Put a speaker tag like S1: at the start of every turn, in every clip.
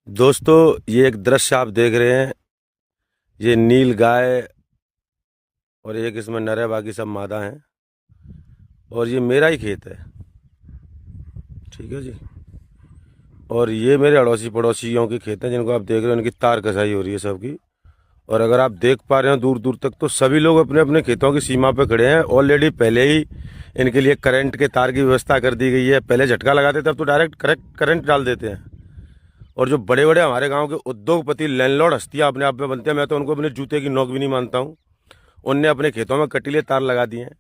S1: दोस्तों, ये एक दृश्य आप देख रहे हैं। ये नील गाय और एक इसमें नर है, बाकी सब मादा हैं। और ये मेरा ही खेत है, ठीक है जी। और ये मेरे अड़ोसी पड़ोसियों के खेत हैं जिनको आप देख रहे हो। उनकी तार कसाई हो रही है सबकी। और अगर आप देख पा रहे हो दूर दूर तक, तो सभी लोग अपने अपने खेतों की सीमा पे खड़े हैं। ऑलरेडी पहले ही इनके लिए करंट के तार की व्यवस्था कर दी गई है। पहले झटका लगाते थे, अब तो डायरेक्ट करेक्ट करंट डाल देते हैं। और जो बड़े बड़े हमारे गांव के उद्योगपति लैंडलॉर्ड हस्तियां अपने आप में बनते हैं, मैं तो उनको अपने जूते की नोक भी नहीं मानता हूं। उनने अपने खेतों में कटीले तार लगा दिए हैं।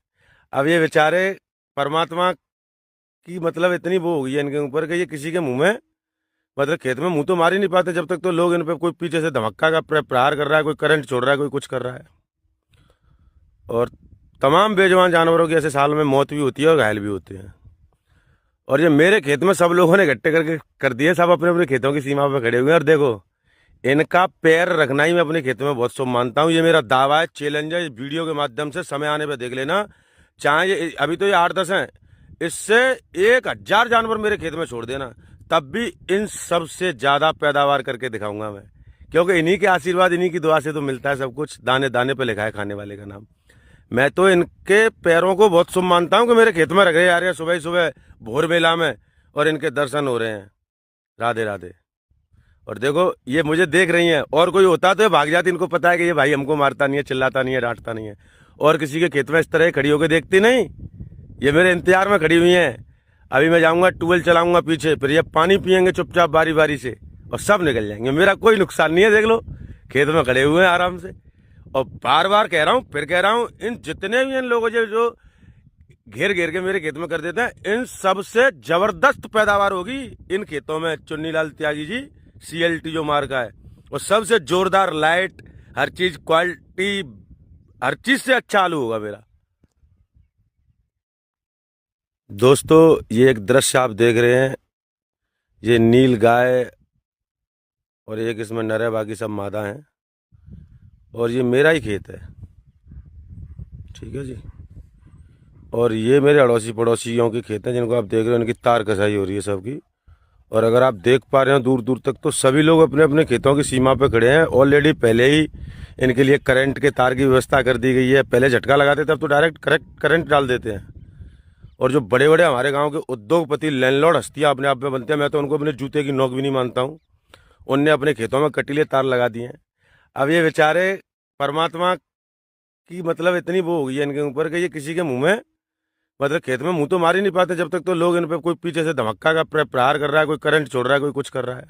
S1: अब ये बेचारे, परमात्मा की मतलब इतनी वो हो गई है इनके ऊपर कि ये किसी के मुंह में, मतलब खेत में मुंह तो मार ही नहीं पाते जब तक तो लोग इन पे कोई पीछे से धमक्का का प्रहार कर रहा है, कोई करंट छोड़ रहा है, कोई कुछ कर रहा है। और तमाम बेजुबान जानवरों की ऐसे साल में मौत भी होती है और घायल भी होते हैं। और ये मेरे खेत में सब लोगों ने इकट्ठे करके कर दिए। सब अपने अपने खेतों की सीमा पर खड़े हुए हैं। और देखो, इनका पैर रखना ही मैं अपने खेत में बहुत शुभ मानता हूँ। ये मेरा दावा है, चैलेंज है। इस वीडियो के माध्यम से समय आने पर देख लेना। चाहे ये अभी तो ये 8-10 हैं, इससे 1000 जानवर मेरे खेत में छोड़ देना, तब भी इन सबसे ज्यादा पैदावार करके दिखाऊंगा मैं। क्योंकि इन्हीं के आशीर्वाद, इन्हीं की दुआ से तो मिलता है सब कुछ। दाने दाने पे लिखा है खाने वाले का नाम। मैं तो इनके पैरों को बहुत शुभ मानता हूँ कि मेरे खेत में रख रहे आ रहे हैं सुबह ही सुबह भोर बेला में, और इनके दर्शन हो रहे हैं। राधे राधे। और देखो, ये मुझे देख रही हैं। और कोई होता तो ये भाग जाती। इनको पता है कि ये भाई हमको मारता नहीं है, चिल्लाता नहीं है, डांटता नहीं है। और किसी के खेत में इस तरह खड़ी होकर देखती नहीं। ये मेरे इंतजार में खड़ी हुई हैं। अभी मैं जाऊंगा, ट्यूबवेल चलाऊंगा पीछे, फिर ये पानी पियेंगे चुपचाप बारी बारी से, और सब निकल जाएंगे। मेरा कोई नुकसान नहीं है। देख लो, खेत में खड़े हुए हैं आराम से। और बार बार कह रहा हूँ, फिर कह रहा हूँ, इन जितने भी इन लोगों जो घेर घेर के मेरे खेत में कर देते हैं, इन सबसे जबरदस्त पैदावार होगी इन खेतों में। चुन्नीलाल त्यागी जी CLT जो मार्का है, और सबसे जोरदार लाइट, हर चीज क्वालिटी, हर चीज से अच्छा आलू होगा मेरा। दोस्तों, ये एक दृश्य आप देख रहे हैं। ये नील गाय और एक इसमें नर है, बाकी सब मादा हैं। और ये मेरा ही खेत है, ठीक है जी। और ये मेरे अड़ोसी पड़ोसियों के खेत हैं जिनको आप देख रहे हो। उनकी तार कसाई हो रही है सबकी। और अगर आप देख पा रहे हो दूर दूर तक, तो सभी लोग अपने अपने खेतों की सीमा पे खड़े हैं। ऑलरेडी पहले ही इनके लिए करंट के तार की व्यवस्था कर दी गई है। पहले झटका लगाते थे, अब तो डायरेक्ट करेक्ट करंट डाल देते हैं। और जो बड़े बड़े हमारे गांव के उद्योगपति लैंडलॉर्ड हस्तियां अपने आप में बनते हैं, मैं तो उनको अपने जूते की नोक भी नहीं मानता हूँ। उनने अपने खेतों में कटीले तार लगा दिए हैं। अब ये बेचारे, परमात्मा की मतलब इतनी वो हो गई है इनके ऊपर कि ये किसी के मुंह में, मतलब खेत में मुंह तो मार ही नहीं पाते जब तक तो लोग इन पे कोई पीछे से धमक्का का प्रहार कर रहा है, कोई करंट छोड़ रहा है, कोई कुछ कर रहा है।